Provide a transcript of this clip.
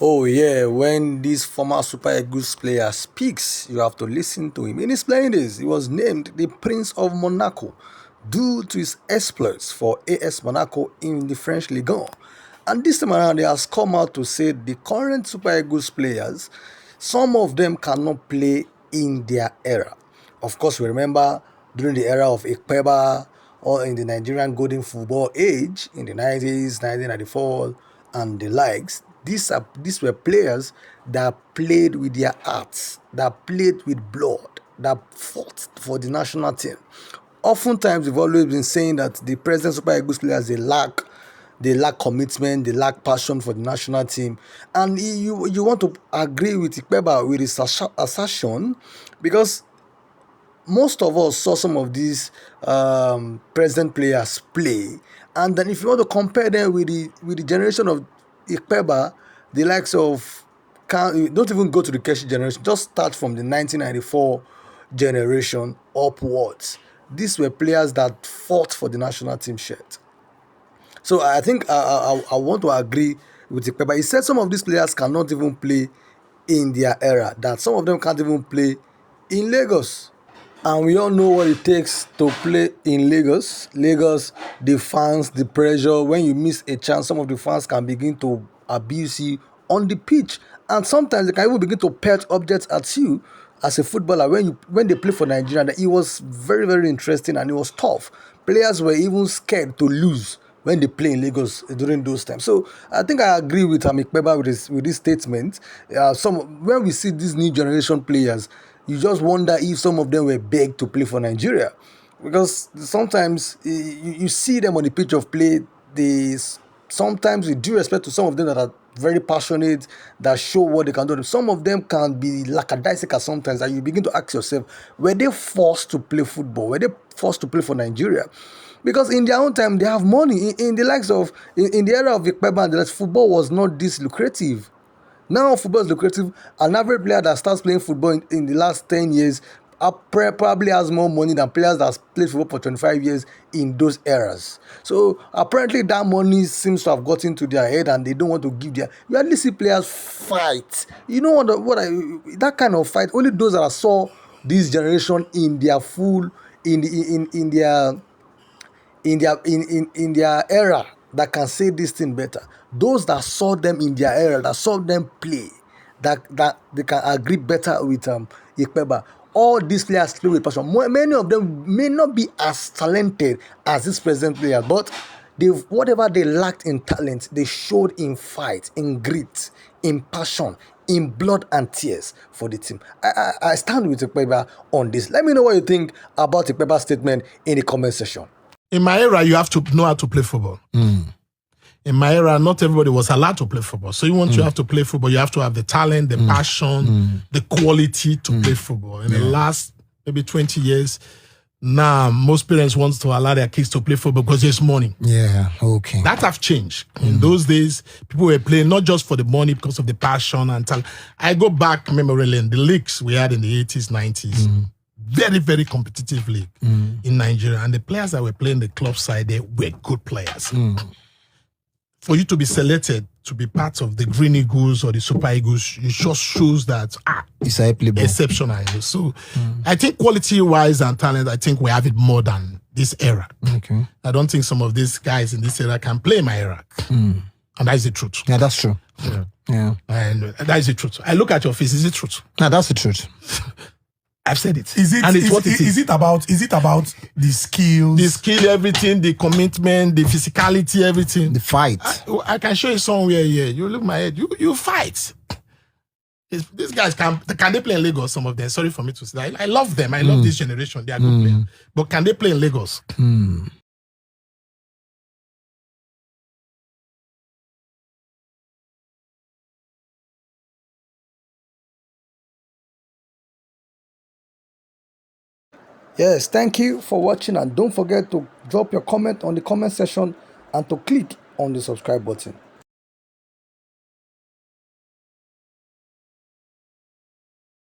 Oh yeah, when this former Super Eagles player speaks, you have to listen to him. In his playing days, he was named the Prince of Monaco due to his exploits for AS Monaco in the French Ligue 1. And this time around, he has come out to say the current Super Eagles players, some of them cannot play in their era. Of course, we remember during the era of Ikpeba or in the Nigerian golden football age in the 90s, 1994, and the likes. These were players that played with their hearts, that played with blood, that fought for the national team. Oftentimes, we've always been saying that the present Super Eagles players they lack commitment, they lack passion for the national team, and you want to agree with Ikpeba with his assertion because most of us saw some of these present players play, and then if you want to compare them with the generation of Ikpeba, the likes of don't even go to the Keshi generation, just start from the 1994 generation upwards. These were players that fought for the national team shirt. So I think I want to agree with Ikpeba. He said some of these players cannot even play in their era, that some of them can't even play in Lagos. And we all know what it takes to play in Lagos. Lagos, the fans, the pressure. When you miss a chance, some of the fans can begin to abuse you on the pitch. And sometimes they can even begin to pelt objects at you as a footballer. When they play for Nigeria, it was very, very interesting and it was tough. Players were even scared to lose when they play in Lagos during those times. So I think I agree with Ikpeba with this statement. When we see these new generation players, you just wonder if some of them were begged to play for Nigeria, because sometimes you see them on the pitch of play. They sometimes, with due respect to some of them that are very passionate, that show what they can do. Some of them can be lackadaisical sometimes, and you begin to ask yourself, were they forced to play football? Were they forced to play for Nigeria? Because in their own time, they have money. In the likes of, in the era of Ikpeba and the rest, football was not this lucrative. Now football is lucrative. An average player that starts playing football in the last 10 years probably has more money than players that played football for 25 years in those eras. So apparently that money seems to have gotten to their head and they don't want to give their... You hardly see players fight. You know that kind of fight, only those that saw this generation in their full, in their era, that can say this thing better. Those that saw them in their era, that saw them play, that they can agree better with Ikpeba. All these players play with passion. Many of them may not be as talented as this present player, but whatever they lacked in talent, they showed in fight, in grit, in passion, in blood and tears for the team. I stand with Ikpeba on this. Let me know what you think about Ikpeba's statement in the comment section. In my era, you have to know how to play football. In my era, not everybody was allowed to play football. So you have to play football, you have to have the talent, the passion, the quality to play football. In the last maybe 20 years, now most parents want to allow their kids to play football because there's money. Yeah, okay. That have changed. In those days, people were playing not just for the money, because of the passion and talent. I go back memory lane, the leagues we had in the 80s, 90s. Very, very competitive league in Nigeria. And the players that were playing the club side, they were good players. For you to be selected to be part of the Green Eagles or the Super Eagles, it just shows that it's exceptional. So I think quality-wise and talent, I think we have it more than this era. Okay. I don't think some of these guys in this era can play my era. And that is the truth. Yeah, that's true. Yeah. And that is the truth. I look at your face, is it truth? No, that's the truth. I've said it. Is it about the skills? The skill, everything, the commitment, the physicality, everything. The fight. I can show you somewhere here. You look my head. You fight. These guys can they play in Lagos? Some of them. Sorry for me to say that. I love them. I love this generation. They are good players. But can they play in Lagos? Yes, thank you for watching, and don't forget to drop your comment on the comment section and to click on the subscribe button.